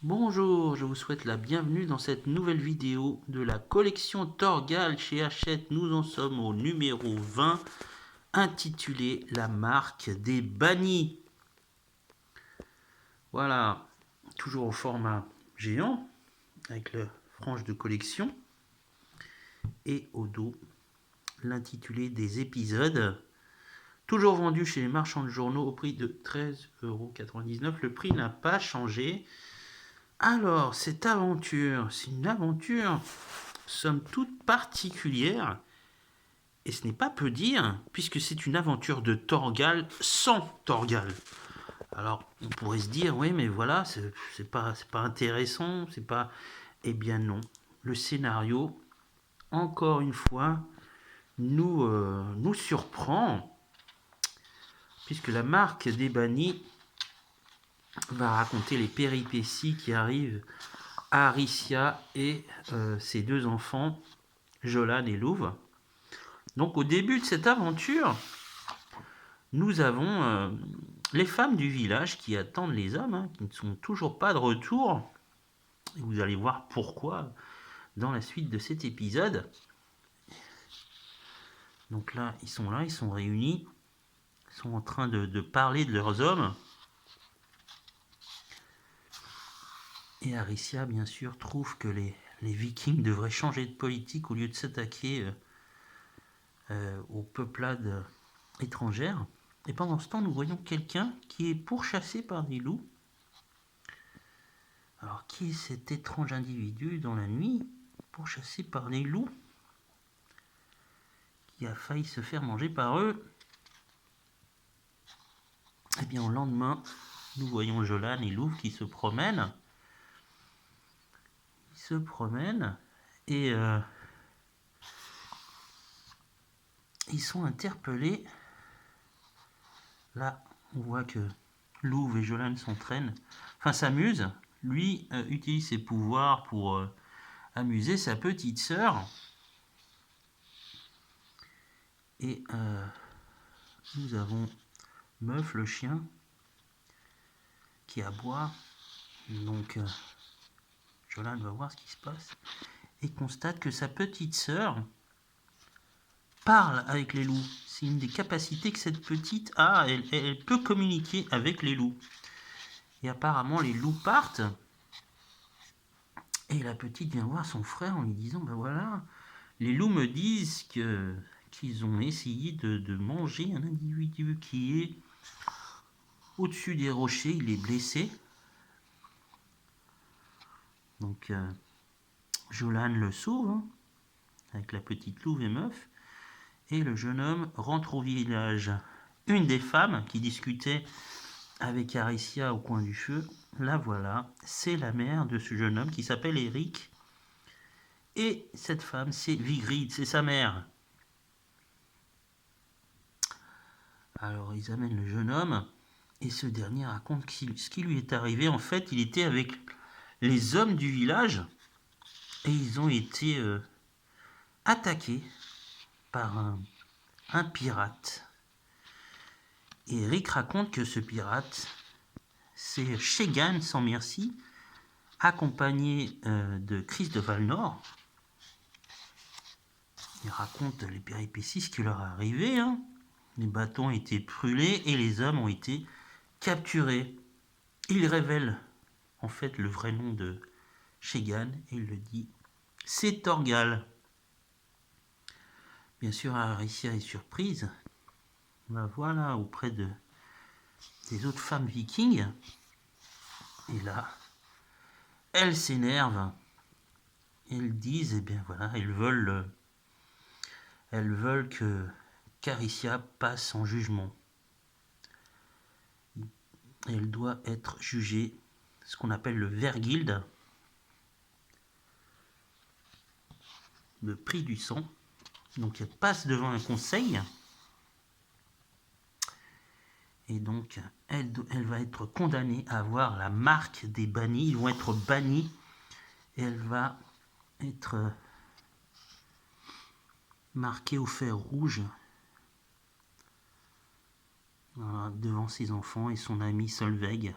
Bonjour, je vous souhaite la bienvenue dans cette nouvelle vidéo de la collection Torgal chez Hachette. Nous en sommes au numéro 20, intitulé La marque des bannis. Voilà, toujours au format géant, avec la frange de collection. Et au dos, l'intitulé des épisodes. Toujours vendu chez les marchands de journaux au prix de 13,99 €. Le prix n'a pas changé. Alors, cette aventure, c'est une aventure, somme toute particulière, et ce n'est pas peu dire, puisque c'est une aventure de Torgal sans Torgal. Alors, on pourrait se dire, oui, mais voilà, c'est pas intéressant, c'est pas... Eh bien non, le scénario, encore une fois, nous surprend, puisque la marque des bannis va raconter les péripéties qui arrivent à Aricia et ses deux enfants, Jolan et Louve. Donc au début de cette aventure, nous avons les femmes du village qui attendent les hommes, qui ne sont toujours pas de retour. Et vous allez voir pourquoi dans la suite de cet épisode. Donc là, ils sont réunis, ils sont en train de parler de leurs hommes. Et Aricia, bien sûr, trouve que les Vikings devraient changer de politique au lieu de s'attaquer aux peuplades étrangères. Et pendant ce temps, nous voyons quelqu'un qui est pourchassé par des loups. Alors, qui est cet étrange individu dans la nuit, pourchassé par des loups, qui a failli se faire manger par eux? Eh bien, au lendemain, nous voyons Jolan et Louve qui se promènent. Et ils sont interpellés. Là, on voit que Louve et Jolan s'entraînent, enfin s'amusent. Lui utilise ses pouvoirs pour amuser sa petite sœur. Et nous avons Meuf, le chien, qui aboie. Donc Jolan va voir ce qui se passe et constate que sa petite sœur parle avec les loups. C'est une des capacités que cette petite a. Elle peut communiquer avec les loups. Et apparemment, les loups partent. Et la petite vient voir son frère en lui disant, ben voilà, les loups me disent qu'ils ont essayé de manger un individu qui est au-dessus des rochers, il est blessé. Donc Jolan le sauve, avec la petite Louve et Meuf. Et le jeune homme rentre au village. Une des femmes qui discutait avec Aricia au coin du feu, la voilà, c'est la mère de ce jeune homme qui s'appelle Eric. Et cette femme, c'est Vigrid, c'est sa mère. Alors ils amènent le jeune homme, et ce dernier raconte ce qui lui est arrivé. En fait, il était avec les hommes du village, et ils ont été attaqués par un pirate. Et Eric raconte que ce pirate, c'est Chegan sans merci, accompagné de Chris de Valnor. Il raconte les péripéties, ce qui leur est arrivé. Les bateaux ont été brûlés et les hommes ont été capturés. Il révèle en fait le vrai nom de Chegan et il le dit, c'est Torgal. Bien sûr, Aricia est surprise. La voilà auprès des autres femmes vikings. Et là, elles s'énervent. Elles disent, eh bien voilà, elles veulent que qu'Aricia passe en jugement. Elle doit être jugée, ce qu'on appelle le Verguild, le prix du sang. Donc elle passe devant un conseil. Et donc elle va être condamnée à avoir la marque des bannis. Ils vont être bannis. Et elle va être marquée au fer rouge, voilà, devant ses enfants et son ami Solveig.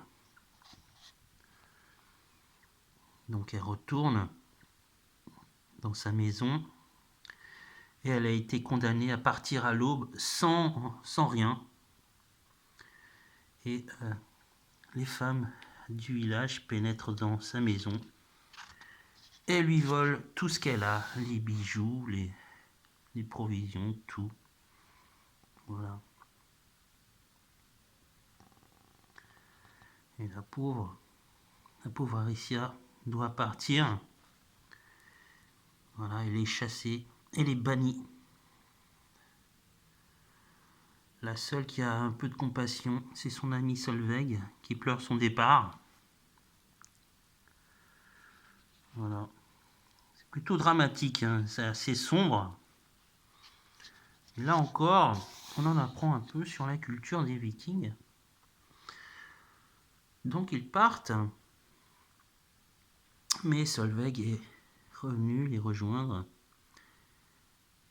Donc elle retourne dans sa maison et elle a été condamnée à partir à l'aube sans rien. Et les femmes du village pénètrent dans sa maison et lui volent tout ce qu'elle a, les bijoux, les provisions, tout. Voilà. Et la pauvre Aricia doit partir. Voilà, elle est chassée, elle est bannie. La seule qui a un peu de compassion, c'est son ami Solveig qui pleure son départ. Voilà. C'est plutôt dramatique, hein. C'est assez sombre. Et là encore, on en apprend un peu sur la culture des Vikings. Donc ils partent, mais Solveig est revenu les rejoindre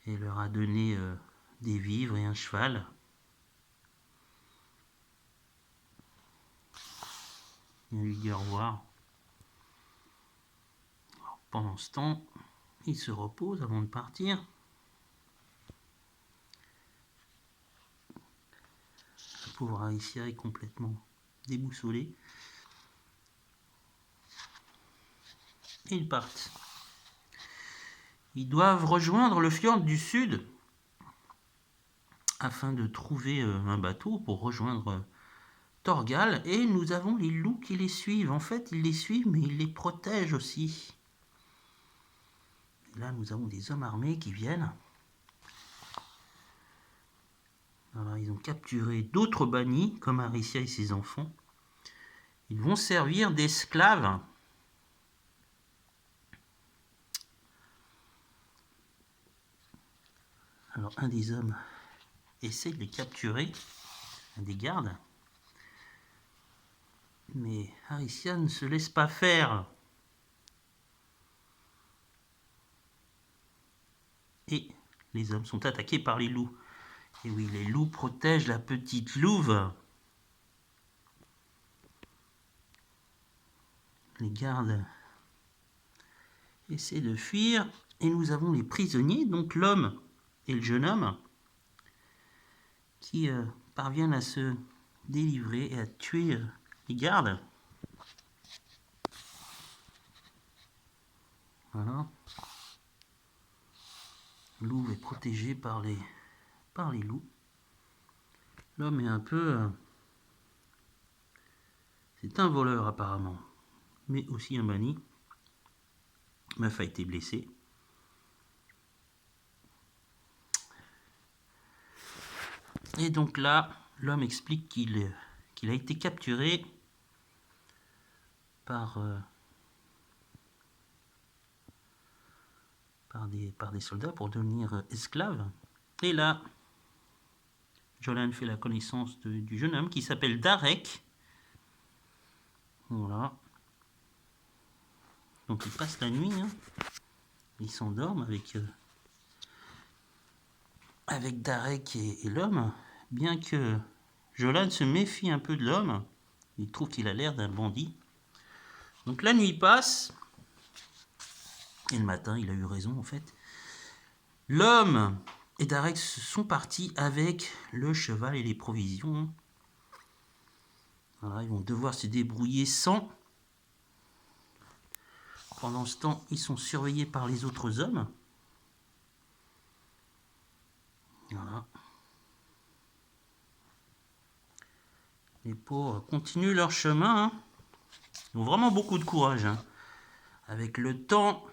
et leur a donné des vivres et un cheval. Il lui dit au revoir. Alors, pendant ce temps, il se repose avant de partir. La pauvre Aricia est complètement déboussolée. Et ils partent. Ils doivent rejoindre le fjord du sud afin de trouver un bateau pour rejoindre Torgal. Et nous avons les loups qui les suivent. En fait, ils les suivent, mais ils les protègent aussi. Et là, nous avons des hommes armés qui viennent. Alors, ils ont capturé d'autres bannis, comme Aricia et ses enfants. Ils vont servir d'esclaves. Alors, un des hommes essaie de les capturer, un des gardes. Mais Aricia ne se laisse pas faire. Et les hommes sont attaqués par les loups. Et oui, les loups protègent la petite louve. Les gardes essaient de fuir. Et nous avons les prisonniers, donc l'homme et le jeune homme, qui parviennent à se délivrer et à tuer les gardes. Voilà. Louve est protégé par les loups. L'homme est un peu... c'est un voleur apparemment, mais aussi un banni. Meuf a été blessée. Et donc là, l'homme explique qu'il a été capturé par des soldats pour devenir esclave. Et là, Jolan fait la connaissance du jeune homme qui s'appelle Darek. Voilà. Donc ils passent la nuit. Hein. Ils s'endorment avec Darek et l'homme. Bien que Jolan se méfie un peu de l'homme, il trouve qu'il a l'air d'un bandit. Donc la nuit passe. Et le matin, il a eu raison en fait. L'homme et Darek sont partis avec le cheval et les provisions. Voilà, ils vont devoir se débrouiller sans. Pendant ce temps, ils sont surveillés par les autres hommes. Voilà. Les pauvres continuent leur chemin. Hein. Ils ont vraiment beaucoup de courage. Hein. Avec le temps,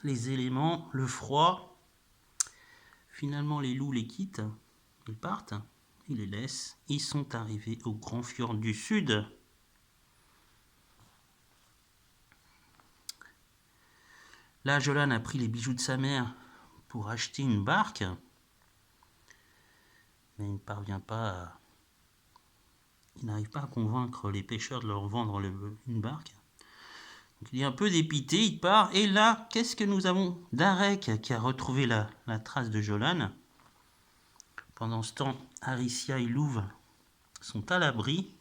les éléments, le froid. Finalement, les loups les quittent. Ils partent. Ils les laissent. Ils sont arrivés au grand fjord du sud. Là, Jolan a pris les bijoux de sa mère pour acheter une barque. Mais il ne parvient pas à... Il n'arrive pas à convaincre les pêcheurs de leur vendre une barque. Donc il est un peu dépité, il part. Et là, qu'est-ce que nous avons? Darek qui a retrouvé la trace de Jolan. Pendant ce temps, Aricia et Louve sont à l'abri.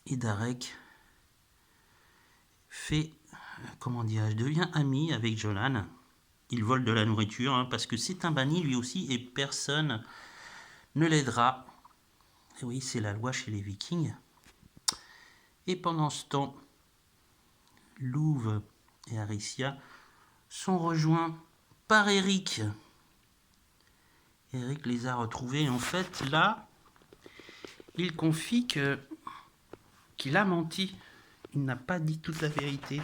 Et Darek comment dirais-je, devient ami avec Jolan. Il vole de la nourriture, hein, parce que c'est un banni lui aussi, et personne ne l'aidera. Et oui, c'est la loi chez les Vikings. Et pendant ce temps, Louve et Aricia sont rejoints par Eric. Eric les a retrouvés. En fait, là, il confie qu'il a menti. Il n'a pas dit toute la vérité.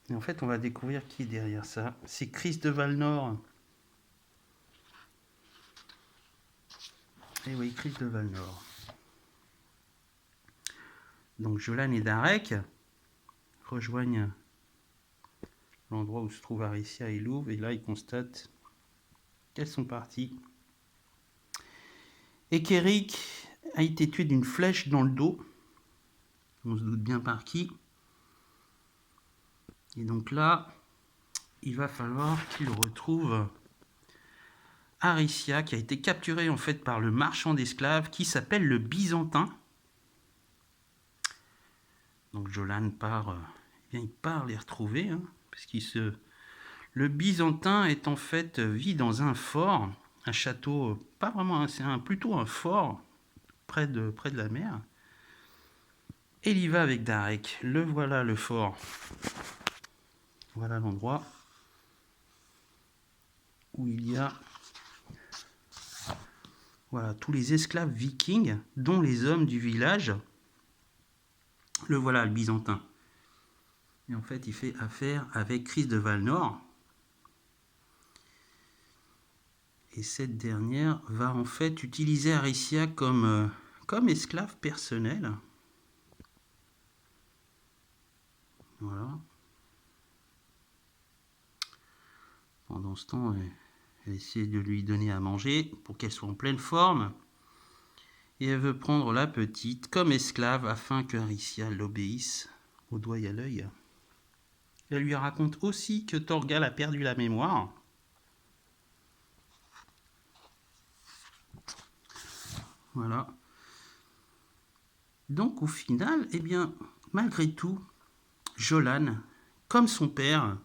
Et en fait, on va découvrir qui est derrière ça. C'est Chris de Valnor. Et oui, Chris de Valnor. Donc Jolan et Darek rejoignent l'endroit où se trouvent Aricia et Louve. Et là, ils constatent qu'elles sont parties. Et qu'Eric a été tué d'une flèche dans le dos. On se doute bien par qui. Et donc là, il va falloir qu'il retrouve Aricia, qui a été capturée en fait par le marchand d'esclaves qui s'appelle le Byzantin. Donc Jolan part, il part les retrouver, hein, parce le Byzantin est en fait vit dans un fort, un château, pas vraiment, c'est plutôt un fort près de la mer. Et il y va avec Darek. Le voilà le fort. Voilà l'endroit où il y a tous les esclaves vikings, dont les hommes du village. Le voilà, le Byzantin. Et en fait, il fait affaire avec Chris de Valnor. Et cette dernière va en fait utiliser Aricia comme esclave personnelle. Voilà. Pendant ce temps, elle essaie de lui donner à manger pour qu'elle soit en pleine forme. Et elle veut prendre la petite comme esclave afin que Aricia l'obéisse au doigt et à l'œil. Elle lui raconte aussi que Thorgal a perdu la mémoire. Voilà. Donc au final, eh bien, malgré tout, Jolan, comme son père,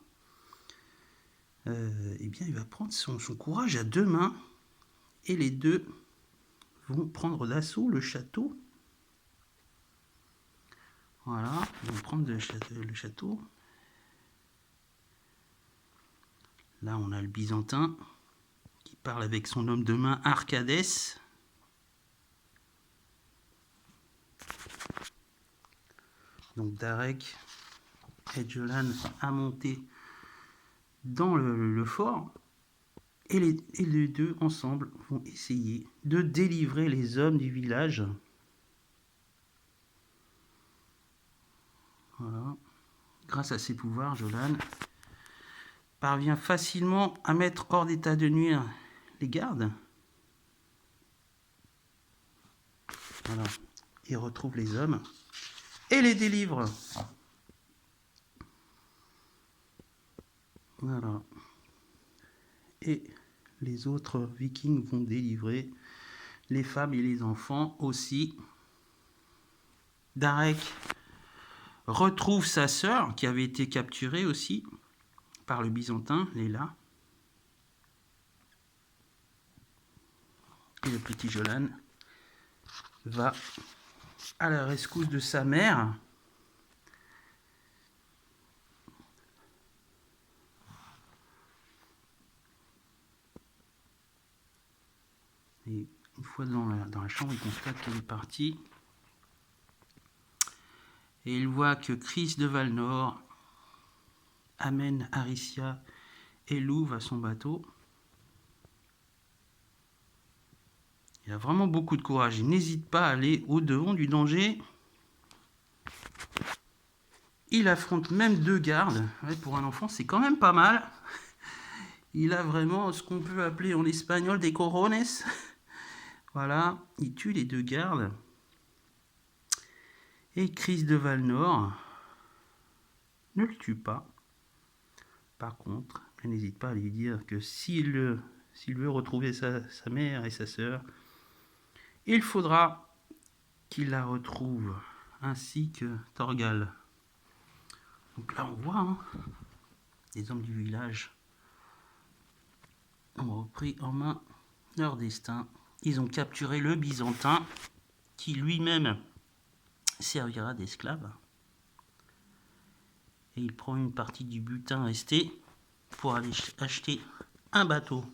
eh bien, il va prendre son courage à deux mains et les deux vont prendre d'assaut le château. Voilà, ils vont prendre le château. Là, on a le Byzantin qui parle avec son homme de main Arcadès. Donc Darek et Jolan a monté dans le fort. Et les deux ensemble vont essayer de délivrer les hommes du village. Voilà. Grâce à ses pouvoirs, Jolan parvient facilement à mettre hors d'état de nuire les gardes. Voilà. Il retrouve les hommes et les délivre. Voilà. Et les autres vikings vont délivrer les femmes et les enfants aussi. Darek retrouve sa sœur qui avait été capturée aussi par le Byzantin, Léla. Et le petit Jolan va à la rescousse de sa mère. Et une fois dans la chambre, il constate qu'elle est partie. Et il voit que Chris de Valnor amène Aricia et Louve à son bateau. Il a vraiment beaucoup de courage. Il n'hésite pas à aller au-devant du danger. Il affronte même deux gardes. Ouais, pour un enfant, c'est quand même pas mal. Il a vraiment ce qu'on peut appeler en espagnol des corones. Voilà, il tue les deux gardes. Et Chris de Valnor ne le tue pas. Par contre, il n'hésite pas à lui dire que s'il veut retrouver sa mère et sa sœur, il faudra qu'il la retrouve, ainsi que Thorgal. Donc là, on voit, hein, les hommes du village ont repris en main leur destin. Ils ont capturé le Byzantin, qui lui-même servira d'esclave. Et il prend une partie du butin resté pour aller acheter un bateau.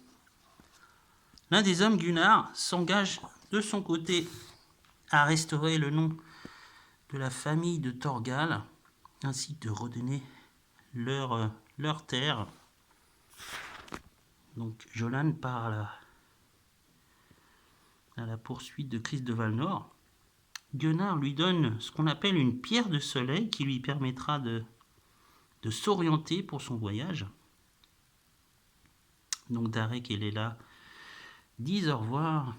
L'un des hommes, Gunnar, s'engage de son côté à restaurer le nom de la famille de Thorgal, ainsi de redonner leur terre. Donc Jolan part à la poursuite de Chris de Valnor. Gunnar lui donne ce qu'on appelle une pierre de soleil qui lui permettra de s'orienter pour son voyage. Donc Darek et Lela disent au revoir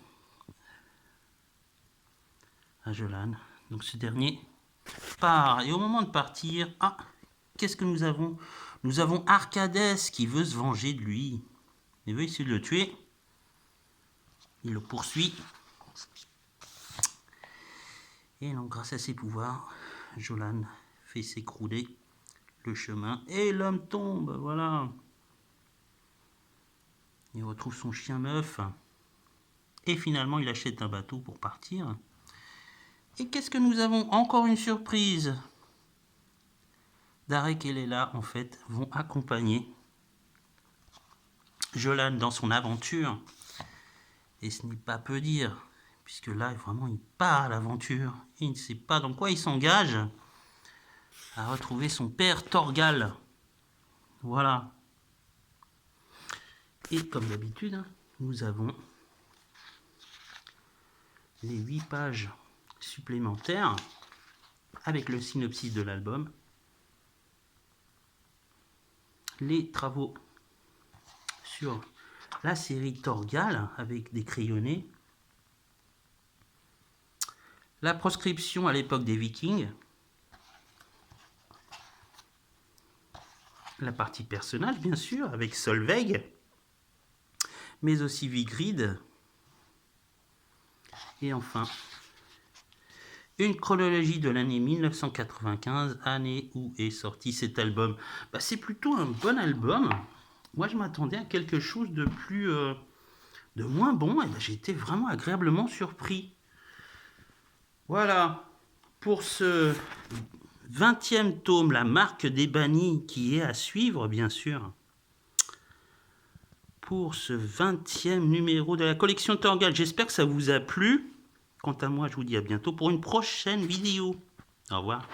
à Jolan. Donc ce dernier part. Et au moment de partir, qu'est-ce que nous avons? Nous avons Arcadès qui veut se venger de lui. Il veut essayer de le tuer. Il le poursuit. Et donc grâce à ses pouvoirs, Jolan fait s'écrouler le chemin. Et l'homme tombe, voilà. Il retrouve son chien meuf. Et finalement, il achète un bateau pour partir. Et qu'est-ce que nous avons? Encore une surprise. Darek et Lela, en fait, vont accompagner Jolan dans son aventure. Et ce n'est pas peu dire, puisque là, vraiment, il part à l'aventure. Il ne sait pas dans quoi il s'engage. À retrouver son père Thorgal. Voilà. Et comme d'habitude, nous avons les 8 pages supplémentaires avec le synopsis de l'album, les travaux sur la série Thorgal avec des crayonnés, la proscription à l'époque des Vikings, la partie personnage bien sûr avec Solveig, mais aussi Vigrid, et enfin une chronologie de l'année 1995, année où est sorti cet album. C'est plutôt un bon album. Moi je m'attendais à quelque chose de plus de moins bon, et j'ai été vraiment agréablement surpris. Voilà pour ce 20e tome, la marque des bannis, qui est à suivre bien sûr. Pour ce 20e numéro de la collection Thorgal. J'espère que ça vous a plu. Quant à moi, je vous dis à bientôt pour une prochaine vidéo. Au revoir.